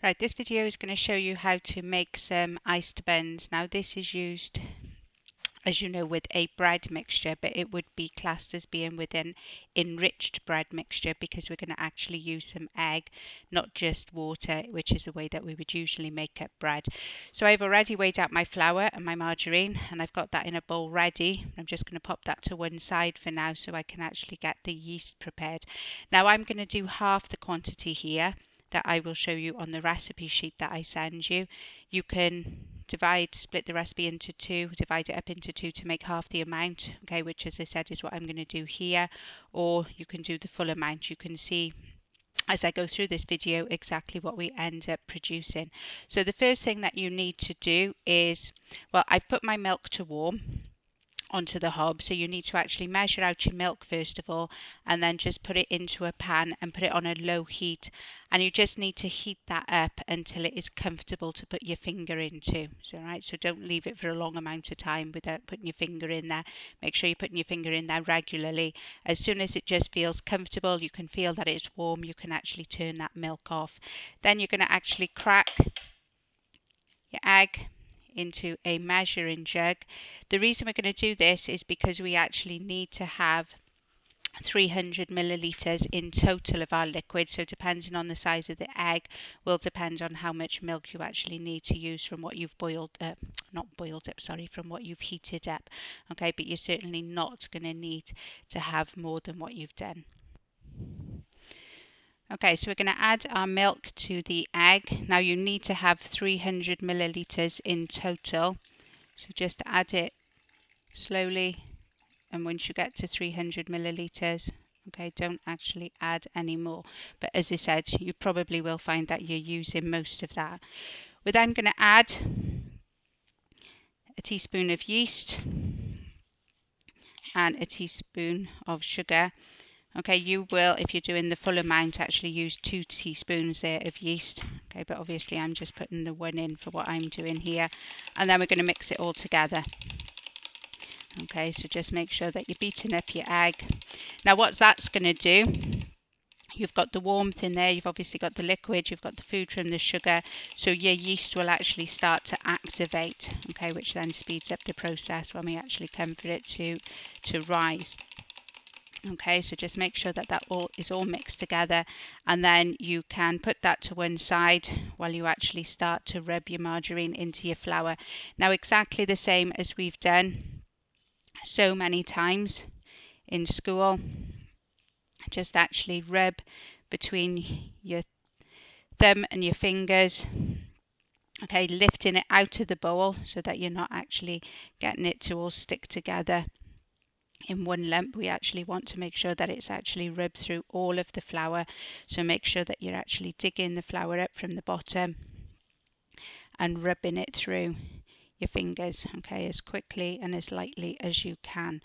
Right, this video is going to show you how to make some iced buns. Now this is used, as you know, with a bread mixture, but it would be classed as being with an enriched bread mixture because we're going to actually use some egg, not just water, which is the way that we would usually make up bread. So I've already weighed out my flour and my margarine, and I've got that in a bowl ready. I'm just going to pop that to one side for now so I can actually get the yeast prepared. Now I'm going to do half the quantity here that I will show you on the recipe sheet that I send you. You can split the recipe into two, divide it up into two to make half the amount, okay, which as I said is what I'm going to do here, or you can do the full amount. You can see as I go through this video exactly what we end up producing. So the first thing that you need to do is, well, I've put my milk to warm onto the hob, so you need to actually measure out your milk first of all, and then just put it into a pan and put it on a low heat, and you just need to heat that up until it is comfortable to put your finger into. So don't leave it for a long amount of time without putting your finger in there. Make sure you're putting your finger in there regularly. As soon as it just feels comfortable, you can feel that it's warm, you can actually turn that milk off. Then you're going to actually crack your egg into a measuring jug. The reason we're going to do this is because we actually need to have 300 millilitres in total of our liquid, so depending on the size of the egg will depend on how much milk you actually need to use from what you've from what you've heated up, okay, but you're certainly not going to need to have more than what you've done. Okay, so we're going to add our milk to the egg. Now you need to have 300 millilitres in total. So just add it slowly, and once you get to 300 millilitres, okay, don't actually add any more. But as I said, you probably will find that you're using most of that. We're then going to add a teaspoon of yeast and a teaspoon of sugar. Okay, you will, if you're doing the full amount, actually use 2 teaspoons there of yeast. Okay, but obviously I'm just putting the 1 in for what I'm doing here. And then we're going to mix it all together. Okay, so just make sure that you're beating up your egg. Now what that's going to do, you've got the warmth in there, you've obviously got the liquid, you've got the food from the sugar, so your yeast will actually start to activate, okay, which then speeds up the process when we actually come for it to rise. Okay, so just make sure that that all is all mixed together, and then you can put that to one side while you actually start to rub your margarine into your flour. Now exactly the same as we've done so many times in school, just actually rub between your thumb and your fingers, okay, lifting it out of the bowl so that you're not actually getting it to all stick together in one lump. We actually want to make sure that it's actually rubbed through all of the flour, so make sure that you're actually digging the flour up from the bottom and rubbing it through your fingers, okay, as quickly and as lightly as you can.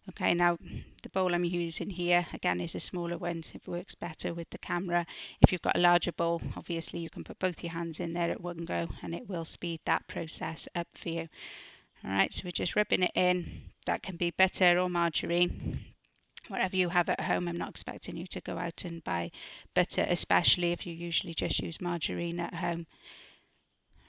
Okay, now the bowl I'm using here again is a smaller one, so it works better with the camera. If you've got a larger bowl, obviously you can put both your hands in there at one go and it will speed that process up for you. Alright, so we're just rubbing it in. That can be butter or margarine, whatever you have at home. I'm not expecting you to go out and buy butter, especially if you usually just use margarine at home.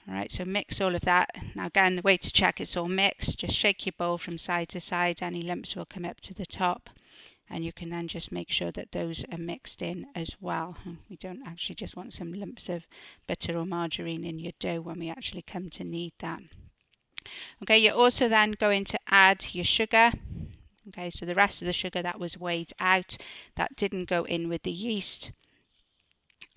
Alright, so mix all of that. Now again, the way to check it's all mixed, just shake your bowl from side to side. Any lumps will come up to the top, and you can then just make sure that those are mixed in as well. We don't actually just want some lumps of butter or margarine in your dough when we actually come to knead that. Okay, you're also then going to add your sugar. Okay, so the rest of the sugar that was weighed out, that didn't go in with the yeast.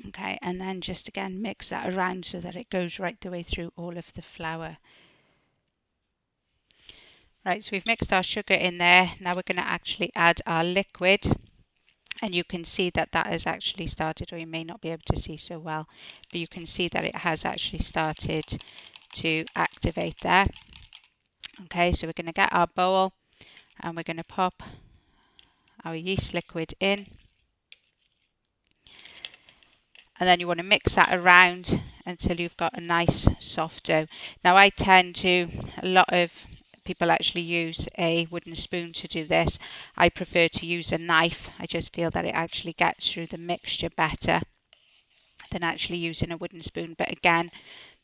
Okay, and then just again mix that around so that it goes right the way through all of the flour. Right, so we've mixed our sugar in there. Now we're going to actually add our liquid. And you can see that that has actually started, or you may not be able to see so well, but you can see that it has actually started to activate there. Okay, so we're going to get our bowl and we're going to pop our yeast liquid in, and then you want to mix that around until you've got a nice soft dough. Now a lot of people actually use a wooden spoon to do this. I prefer to use a knife. I just feel that it actually gets through the mixture better. than actually using a wooden spoon. But again,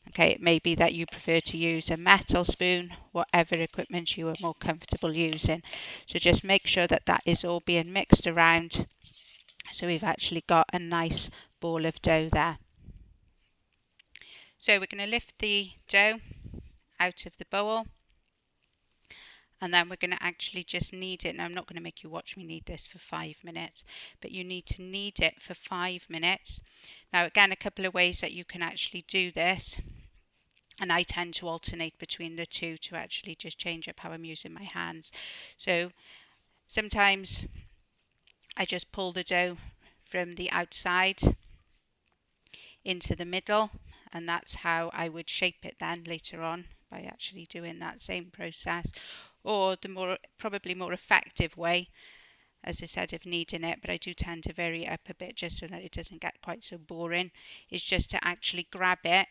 okay, it may be that you prefer to use a metal spoon, whatever equipment you are more comfortable using. So just make sure that that is all being mixed around, so we've actually got a nice ball of dough there. So we're going to lift the dough out of the bowl, and then we're going to actually just knead it. Now, I'm not going to make you watch me knead this for 5 minutes, but you need to knead it for 5 minutes. Now, again, a couple of ways that you can actually do this, and I tend to alternate between the two to actually just change up how I'm using my hands. So sometimes I just pull the dough from the outside into the middle, and that's how I would shape it then later on, by actually doing that same process. Or the probably more effective way, as I said, of kneading it, but I do tend to vary it up a bit just so that it doesn't get quite so boring, is just to actually grab it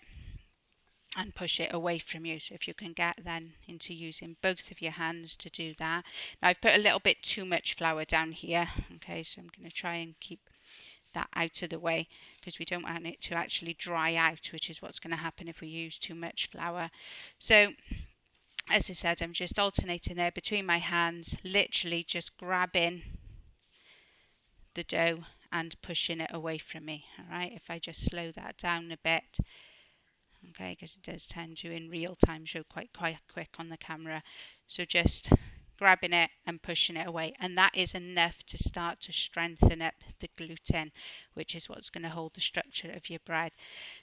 and push it away from you. So if you can get then into using both of your hands to do that. Now I've put a little bit too much flour down here, okay, so I'm going to try and keep that out of the way, because we don't want it to actually dry out, which is what's going to happen if we use too much flour. So as I said, I'm just alternating there between my hands, literally just grabbing the dough and pushing it away from me. All right, if I just slow that down a bit, okay, because it does tend to in real time show quite quick on the camera. So just grabbing it and pushing it away, and that is enough to start to strengthen up the gluten, which is what's going to hold the structure of your bread.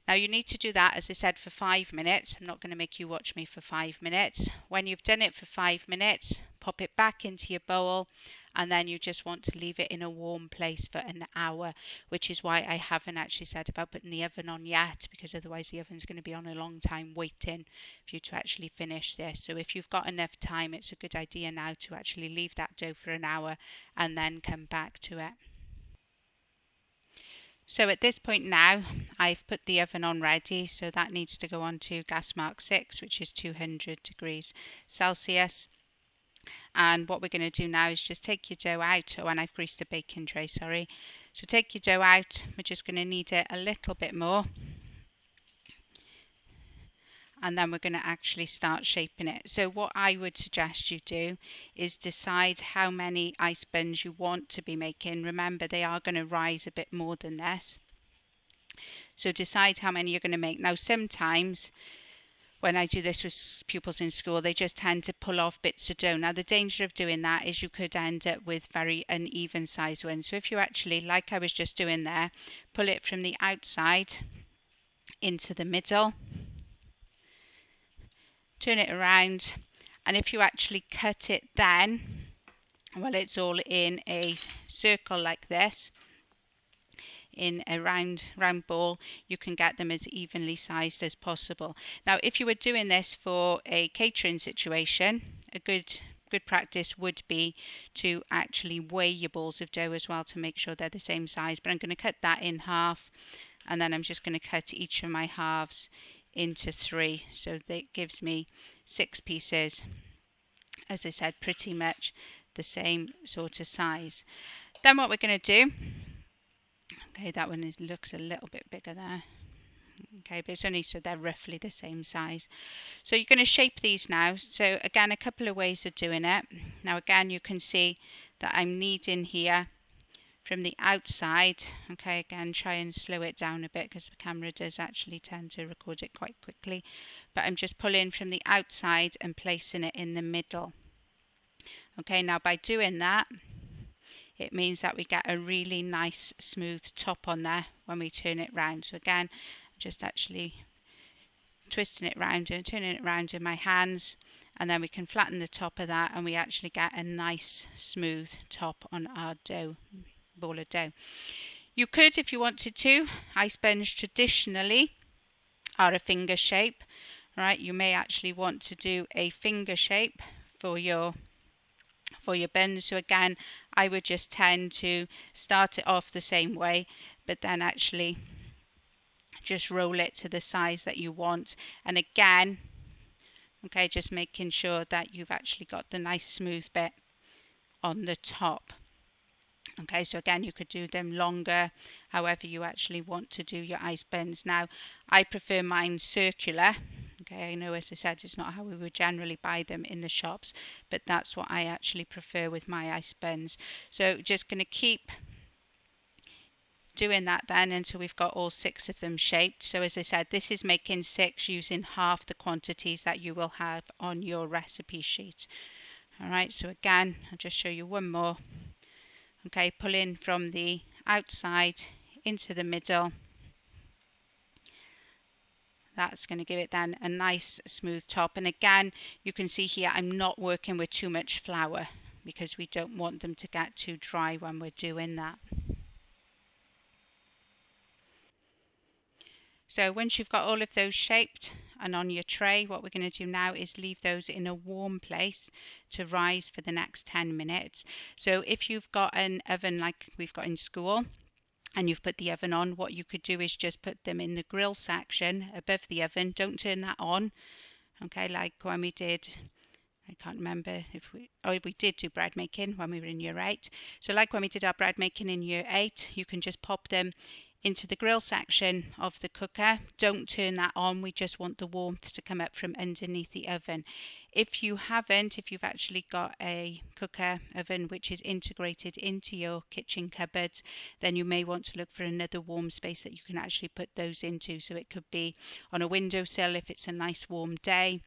Now you need to do that, as I said, for 5 minutes. I'm not going to make you watch me for 5 minutes. When you've done it for 5 minutes, pop it back into your bowl, and then you just want to leave it in a warm place for an hour, which is why I haven't actually said about putting the oven on yet, because otherwise the oven's going to be on a long time waiting for you to actually finish this. So if you've got enough time, it's a good idea now to actually leave that dough for an hour and then come back to it. So at this point now, I've put the oven on ready, so that needs to go on to gas mark 6, which is 200 degrees Celsius. And what we're going to do now is just take your dough out, and I've greased a baking tray, sorry. So take your dough out, we're just going to knead it a little bit more. And then we're going to actually start shaping it. So what I would suggest you do is decide how many ice buns you want to be making. Remember, they are going to rise a bit more than this. So decide how many you're going to make. Now sometimes when I do this with pupils in school, they just tend to pull off bits of dough. Now the danger of doing that is you could end up with very uneven sized ones. So if you actually, like I was just doing there, pull it from the outside into the middle, turn it around, and if you actually cut it then, well, it's all in a circle like this, in a round ball, you can get them as evenly sized as possible. Now if you were doing this for a catering situation, a good practice would be to actually weigh your balls of dough as well to make sure they're the same size. But I'm going to cut that in half, and then I'm just going to cut each of my halves into 3, so that gives me 6 pieces, as I said, pretty much the same sort of size. Then what we're going to do, okay, that one looks a little bit bigger there, okay, but it's only so they're roughly the same size. So you're going to shape these now. So again, a couple of ways of doing it. Now again, you can see that I'm kneading here from the outside. Okay, again, try and slow it down a bit because the camera does actually tend to record it quite quickly. But I'm just pulling from the outside and placing it in the middle. Okay, now by doing that, it means that we get a really nice smooth top on there when we turn it round. So again, just actually twisting it round and turning it round in my hands, and then we can flatten the top of that, and we actually get a nice smooth top on our dough, ball of dough. You could, if you wanted to, ice buns traditionally are a finger shape, right? You may actually want to do a finger shape for your buns. So again, I would just tend to start it off the same way, but then actually just roll it to the size that you want. And again, okay, just making sure that you've actually got the nice smooth bit on the top. Okay, so again, you could do them longer, however you actually want to do your ice buns. Now, I prefer mine circular. Okay, I know, as I said, it's not how we would generally buy them in the shops, but that's what I actually prefer with my ice buns. So just going to keep doing that then until we've got all 6 of them shaped. So as I said, this is making 6 using half the quantities that you will have on your recipe sheet. Alright, so again, I'll just show you one more. Okay, pull in from the outside into the middle. That's going to give it then a nice smooth top. And again, you can see here I'm not working with too much flour because we don't want them to get too dry when we're doing that. So once you've got all of those shaped and on your tray, what we're going to do now is leave those in a warm place to rise for the next 10 minutes. So if you've got an oven like we've got in school and you've put the oven on, what you could do is just put them in the grill section above the oven. Don't turn that on. Okay, like when we did, I can't remember if we did do bread making when we were in year 8. So like when we did our bread making in year 8, you can just pop them into the grill section of the cooker. Don't turn that on, we just want the warmth to come up from underneath the oven. If you've actually got a cooker oven which is integrated into your kitchen cupboards, then you may want to look for another warm space that you can actually put those into. So it could be on a windowsill if it's a nice warm day.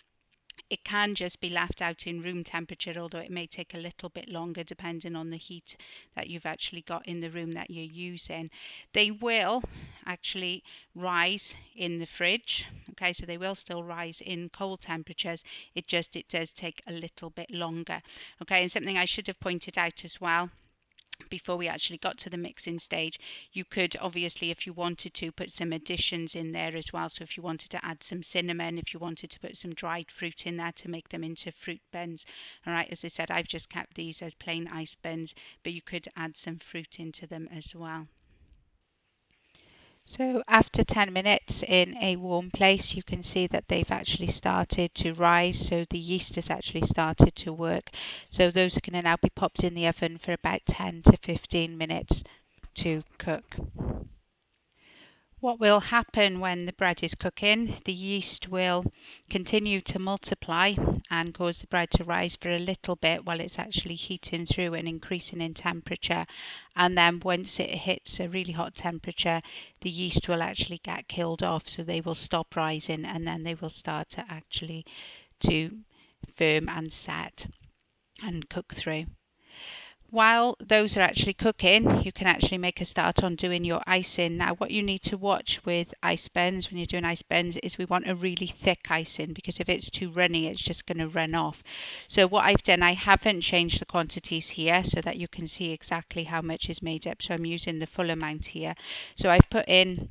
It can just be left out in room temperature, although it may take a little bit longer depending on the heat that you've actually got in the room that you're using. They will actually rise in the fridge. Okay, so they will still rise in cold temperatures. It does take a little bit longer. Okay, and something I should have pointed out as well, before we actually got to the mixing stage, you could obviously, if you wanted to, put some additions in there as well. So if you wanted to add some cinnamon, if you wanted to put some dried fruit in there to make them into fruit buns. Alright, as I said, I've just kept these as plain ice buns, but you could add some fruit into them as well. So after 10 minutes in a warm place, you can see that they've actually started to rise. So the yeast has actually started to work. So those are going to now be popped in the oven for about 10 to 15 minutes to cook. What will happen when the bread is cooking, the yeast will continue to multiply and cause the bread to rise for a little bit while it's actually heating through and increasing in temperature. And then once it hits a really hot temperature, the yeast will actually get killed off, so they will stop rising and then they will start to actually firm and set and cook through. While those are actually cooking, you can actually make a start on doing your icing. Now, what you need to watch with ice buns when you're doing ice buns is we want a really thick icing, because if it's too runny, it's just going to run off. So what I've done, I haven't changed the quantities here so that you can see exactly how much is made up. So I'm using the full amount here. So I've put in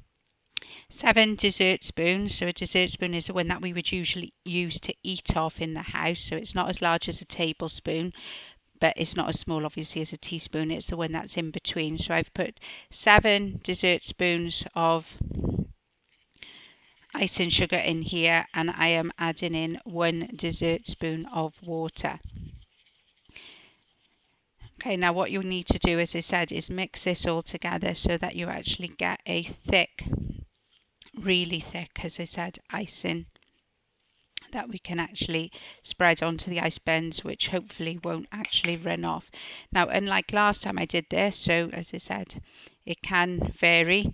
7 dessert spoons. So a dessert spoon is the one that we would usually use to eat off in the house. So it's not as large as a tablespoon, but it's not as small obviously as a teaspoon. It's the one that's in between. So I've put 7 dessert spoons of icing sugar in here, and I am adding in 1 dessert spoon of water. Okay, now what you'll need to do, as I said, is mix this all together so that you actually get a thick, really thick, as I said, icing that we can actually spread onto the ice buns, which hopefully won't actually run off. Now, unlike last time I did this, so as I said, it can vary.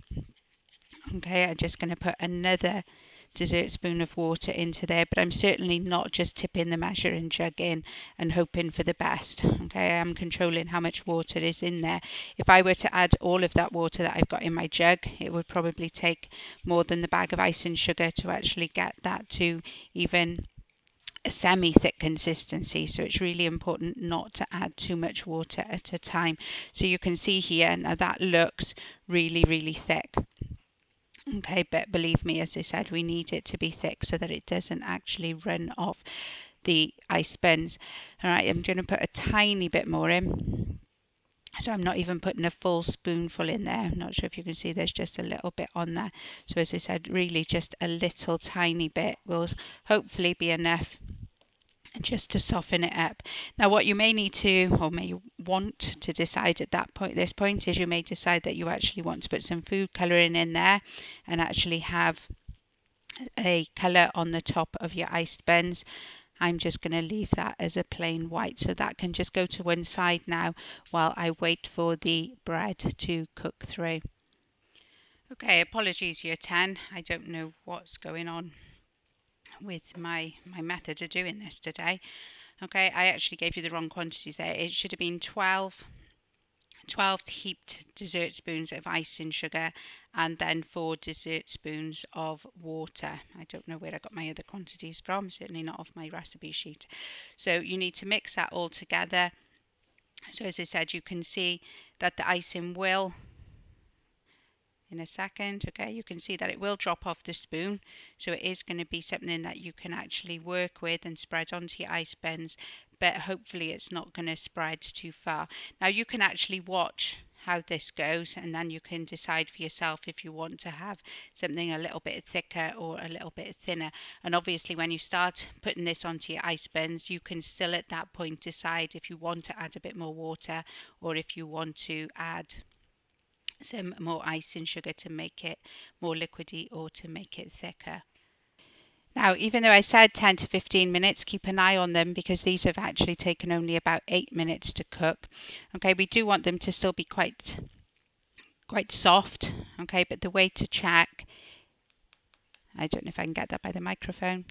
Okay, I'm just going to put another dessert spoon of water into there, but I'm certainly not just tipping the measuring jug in and hoping for the best. Okay, I am controlling how much water is in there. If I were to add all of that water that I've got in my jug, it would probably take more than the bag of icing sugar to actually get that to even a semi-thick consistency. So it's really important not to add too much water at a time. So you can see here now that looks really, really thick. Okay, but believe me, as I said, we need it to be thick so that it doesn't actually run off the ice buns. Alright, I'm going to put a tiny bit more in. So I'm not even putting a full spoonful in there. I'm not sure if you can see there's just a little bit on there. So as I said, really just a little tiny bit will hopefully be enough just to soften it up. Now what you may need to, or may want to decide at this point is you may decide that you actually want to put some food colouring in there and actually have a colour on the top of your iced buns. I'm just going to leave that as a plain white, so that can just go to one side now while I wait for the bread to cook through. Okay, apologies year 10, I don't know what's going on with my method of doing this today. Okay, I actually gave you the wrong quantities there. It should have been 12 heaped dessert spoons of icing sugar and then 4 dessert spoons of water. I don't know where I got my other quantities from, certainly not off my recipe sheet. So you need to mix that all together. So as I said, you can see that the icing will, in a second, okay, you can see that it will drop off the spoon, so it is going to be something that you can actually work with and spread onto your ice buns, but hopefully it's not going to spread too far. Now you can actually watch how this goes and then you can decide for yourself if you want to have something a little bit thicker or a little bit thinner. And obviously when you start putting this onto your ice buns, you can still at that point decide if you want to add a bit more water or if you want to add some more icing sugar to make it more liquidy or to make it thicker. Now, even though I said 10 to 15 minutes, keep an eye on them because these have actually taken only about 8 minutes to cook. Okay, we do want them to still be quite soft. Okay, but the way to check, I don't know if I can get that by the microphone,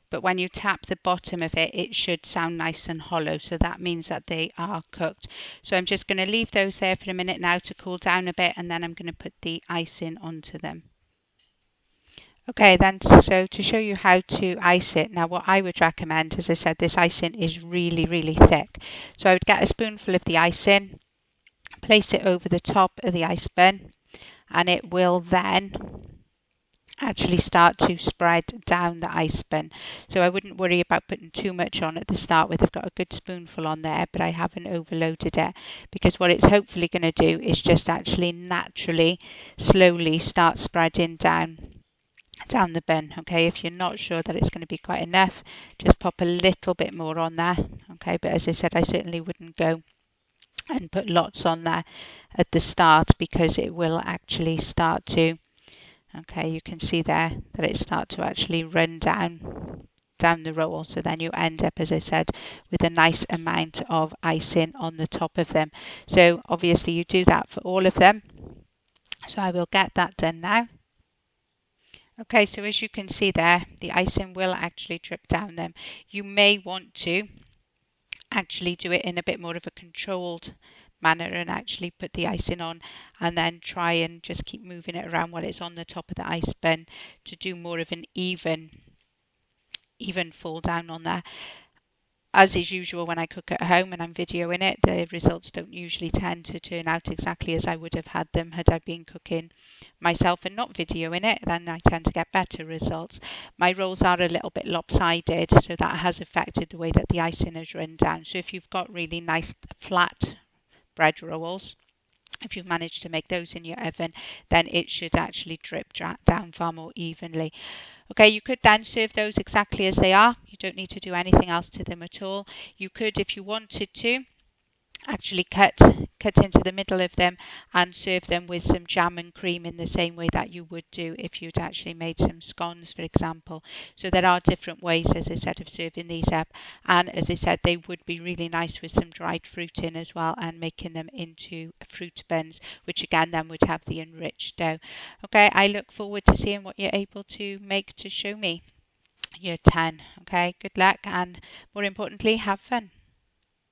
but when you tap the bottom of it, it should sound nice and hollow. So that means that they are cooked. So I'm just going to leave those there for a minute now to cool down a bit, and then I'm going to put the icing onto them. Okay, then, so to show you how to ice it, now what I would recommend, as I said, this icing is really, really thick. So I would get a spoonful of the icing, place it over the top of the ice bun, and it will then actually start to spread down the ice bun. So I wouldn't worry about putting too much on at the start with. I've got a good spoonful on there, but I haven't overloaded it, because what it's hopefully going to do is just actually naturally, slowly start spreading down the bun. Okay, if you're not sure that it's going to be quite enough, just pop a little bit more on there. Okay, but as I said, I certainly wouldn't go and put lots on there at the start, because it will actually start to, okay, you can see there that it starts to actually run down the roll. So then you end up, as I said, with a nice amount of icing on the top of them. So obviously you do that for all of them. So I will get that done now. Okay, so as you can see there, the icing will actually drip down them. You may want to actually do it in a bit more of a controlled manner and actually put the icing on and then try and just keep moving it around while it's on the top of the ice bun to do more of an even fall down on there. As is usual when I cook at home and I'm videoing it, the results don't usually tend to turn out exactly as I would have had them had I been cooking myself and not videoing it. Then I tend to get better results. My rolls are a little bit lopsided, so that has affected the way that the icing has run down. So if you've got really nice flat bread rolls, if you've managed to make those in your oven, then it should actually drip down far more evenly. Okay, you could then serve those exactly as they are. You don't need to do anything else to them at all. You could, if you wanted to, actually cut into the middle of them and serve them with some jam and cream in the same way that you would do if you'd actually made some scones, for example. So there are different ways, as I said, of serving these up, and as I said, they would be really nice with some dried fruit in as well and making them into fruit buns, which again then would have the enriched dough. Okay, I look forward to seeing what you're able to make to show me year 10. Okay, good luck, and more importantly, have fun.